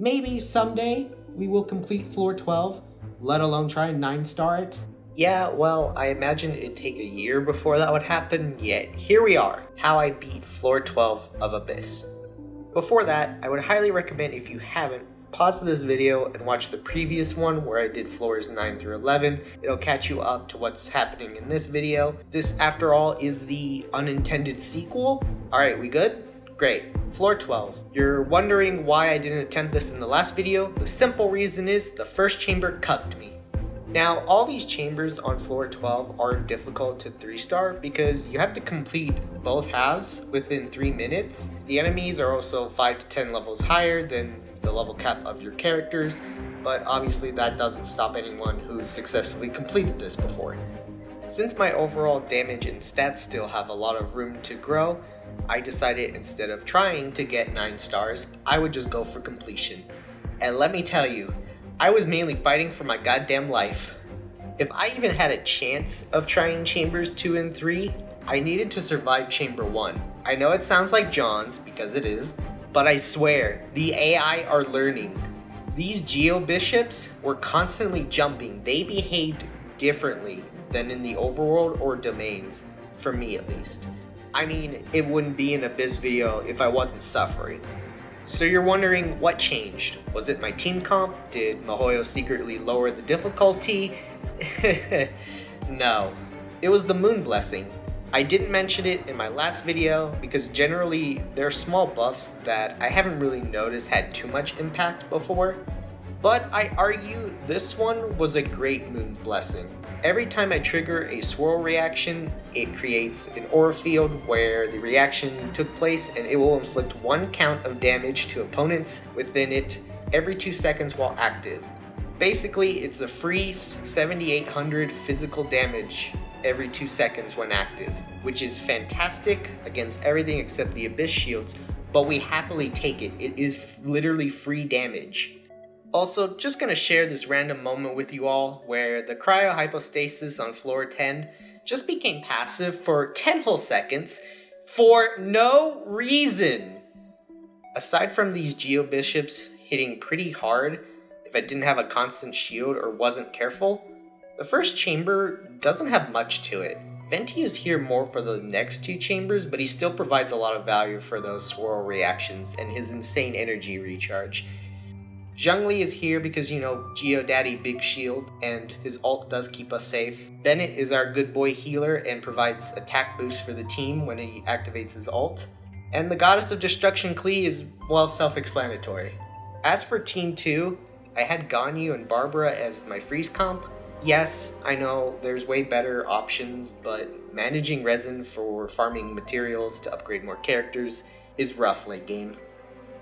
Maybe someday we will complete floor 12, let alone try and 9-star it. Yeah, well, I imagine it'd take a year before that would happen, yet here we are, how I beat floor 12 of Abyss. Before that, I would highly recommend, if you haven't, pause this video and watch the previous one where I did floors 9 through 11. It'll catch you up to what's happening in this video. This, after all, is the unintended sequel. Alright, we good? Great. Floor 12. You're wondering why I didn't attempt this in the last video? The simple reason is the first chamber cucked me. Now, all these chambers on floor 12 are difficult to 3-star because you have to complete both halves within 3 minutes. The enemies are also 5 to 10 levels higher than the level cap of your characters, but obviously that doesn't stop anyone who's successfully completed this before. Since my overall damage and stats still have a lot of room to grow, I decided instead of trying to get 9 stars, I would just go for completion. And let me tell you, I was mainly fighting for my goddamn life. If I even had a chance of trying chambers 2 and 3, I needed to survive chamber 1. I know it sounds like John's, because it is, but I swear, the AI are learning. These Geo Bishops were constantly jumping. They behaved differently than in the overworld or domains, for me at least. I mean, it wouldn't be an Abyss video if I wasn't suffering. So you're wondering what changed? Was it my team comp? Did Mihoyo secretly lower the difficulty? No, it was the moon blessing. I didn't mention it in my last video because generally there are small buffs that I haven't really noticed had too much impact before, but I argue this one was a great moon blessing. Every time I trigger a swirl reaction, it creates an aura field where the reaction took place, and it will inflict 1 count of damage to opponents within it every 2 seconds while active. Basically, it's a free 7,800 physical damage every 2 seconds when active, which is fantastic against everything except the Abyss shields, but we happily take it. It is literally free damage. Also, just gonna share this random moment with you all where the cryohypostasis on floor 10 just became passive for 10 whole seconds for no reason. Aside from these Geo Bishops hitting pretty hard if I didn't have a constant shield or wasn't careful, the first chamber doesn't have much to it. Venti is here more for the next 2 chambers, but he still provides a lot of value for those swirl reactions and his insane energy recharge. Zhongli is here because, you know, Geodaddy Big Shield, and his ult does keep us safe. Bennett is our good boy healer and provides attack boost for the team when he activates his ult. And the Goddess of Destruction Klee is, well, self-explanatory. As for Team 2, I had Ganyu and Barbara as my freeze comp. Yes, I know there's way better options, but managing resin for farming materials to upgrade more characters is rough late game.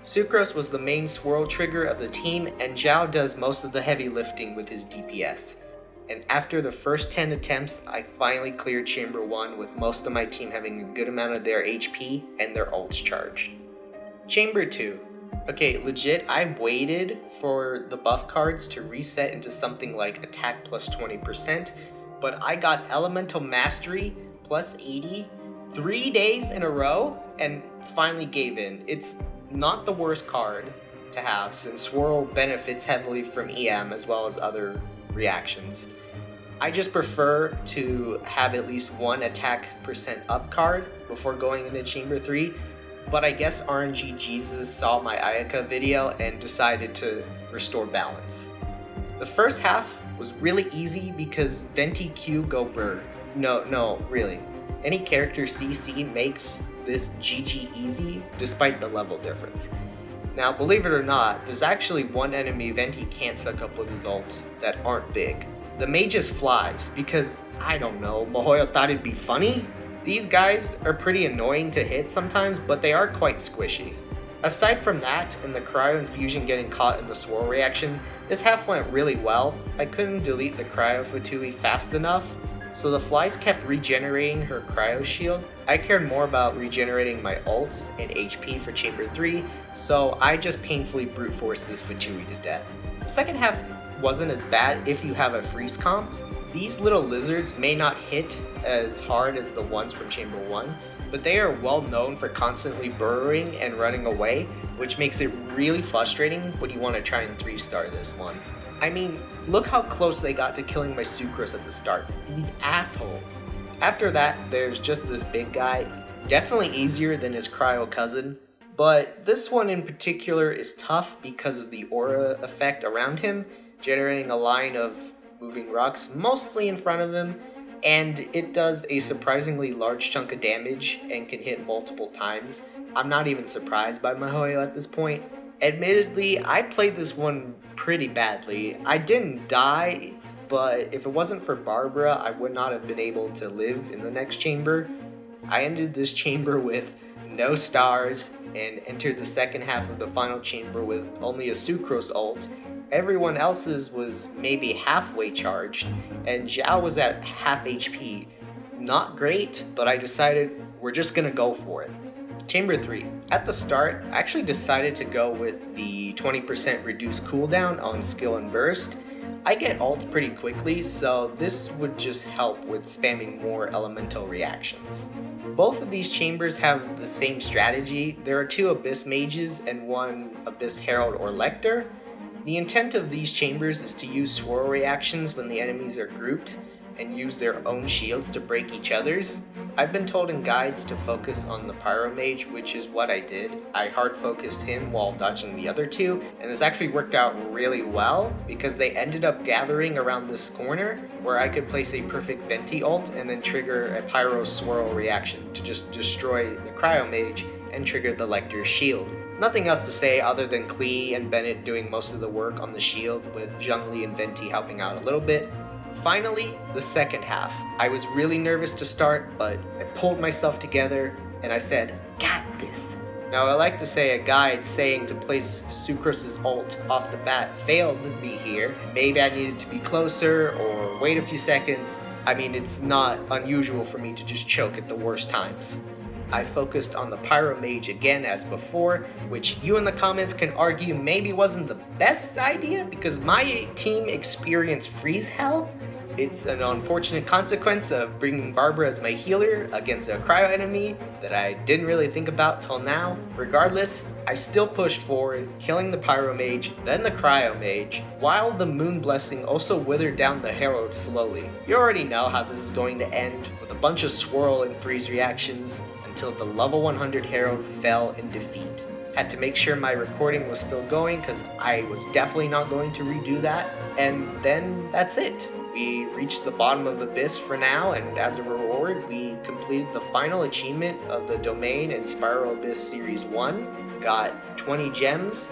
Sucrose was the main swirl trigger of the team, and Zhao does most of the heavy lifting with his DPS. And after the first 10 attempts, I finally cleared Chamber 1 with most of my team having a good amount of their HP and their ults charged. Chamber 2. Okay, legit, I waited for the buff cards to reset into something like attack plus 20%, but I got Elemental Mastery plus 80 3 days in a row and finally gave in. It's not the worst card to have since Swirl benefits heavily from EM as well as other reactions. I just prefer to have at least 1 attack percent up card before going into Chamber 3, but I guess RNG Jesus saw my Ayaka video and decided to restore balance. The first half was really easy because Venti Q go Burr. No, really. Any character CC makes this GG easy despite the level difference. Now, believe it or not, there's actually one enemy Venti can't suck up with his ult that aren't big. The mage's flies, because, I don't know, Mihoyo thought it'd be funny? These guys are pretty annoying to hit sometimes, but they are quite squishy. Aside from that, and the cryo infusion getting caught in the swirl reaction, this half went really well. I couldn't delete the cryo Fatui fast enough, so the flies kept regenerating her cryo shield. I cared more about regenerating my ults and HP for Chamber 3, so I just painfully brute forced this Fatui to death. The second half wasn't as bad if you have a freeze comp. These little lizards may not hit as hard as the ones from Chamber 1, but they are well known for constantly burrowing and running away, which makes it really frustrating when you want to try and 3-star this one. I mean, look how close they got to killing my Sucrose at the start. These assholes. After that, there's just this big guy, definitely easier than his cryo cousin, but this one in particular is tough because of the aura effect around him, generating a line of moving rocks mostly in front of him, and it does a surprisingly large chunk of damage and can hit multiple times. I'm not even surprised by Mihoyo at this point. Admittedly, I played this one pretty badly. I didn't die, but if it wasn't for Barbara, I would not have been able to live in the next chamber. I ended this chamber with no stars and entered the second half of the final chamber with only a Sucrose ult. Everyone else's was maybe halfway charged, and Zhao was at half HP. Not great, but I decided we're just gonna go for it. Chamber 3. At the start, I actually decided to go with the 20% reduced cooldown on skill and burst. I get ults pretty quickly, so this would just help with spamming more elemental reactions. Both of these chambers have the same strategy. There are 2 Abyss Mages and 1 Abyss Herald or Lector. The intent of these chambers is to use swirl reactions when the enemies are grouped and use their own shields to break each other's. I've been told in guides to focus on the Pyro Mage, which is what I did. I hard focused him while dodging the other 2, and this actually worked out really well because they ended up gathering around this corner where I could place a perfect Venti ult and then trigger a Pyro Swirl reaction to just destroy the Cryo Mage and trigger the Lector's shield. Nothing else to say other than Klee and Bennett doing most of the work on the shield, with Zhongli and Venti helping out a little bit. Finally, the second half. I was really nervous to start, but I pulled myself together and I said, got this. Now I like to say a guide saying to place Sucrose's ult off the bat failed me here. Maybe I needed to be closer or wait a few seconds. I mean, it's not unusual for me to just choke at the worst times. I focused on the Pyro Mage again as before, which you in the comments can argue maybe wasn't the best idea because my team experienced freeze hell. It's an unfortunate consequence of bringing Barbara as my healer against a cryo enemy that I didn't really think about till now. Regardless, I still pushed forward, killing the Pyro Mage, then the Cryo Mage, while the Moon Blessing also withered down the Herald slowly. You already know how this is going to end, with a bunch of swirl and freeze reactions, until the level 100 Herald fell in defeat. Had to make sure my recording was still going because I was definitely not going to redo that. And then that's it. We reached the bottom of the Abyss for now, and as a reward, we completed the final achievement of the Domain and Spiral Abyss Series 1, got 20 gems,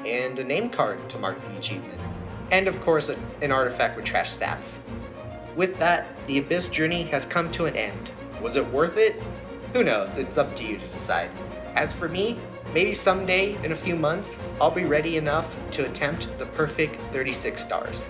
and a name card to mark the achievement. And of course, an artifact with trash stats. With that, the Abyss journey has come to an end. Was it worth it? Who knows, it's up to you to decide. As for me, maybe someday, in a few months, I'll be ready enough to attempt the perfect 36 stars.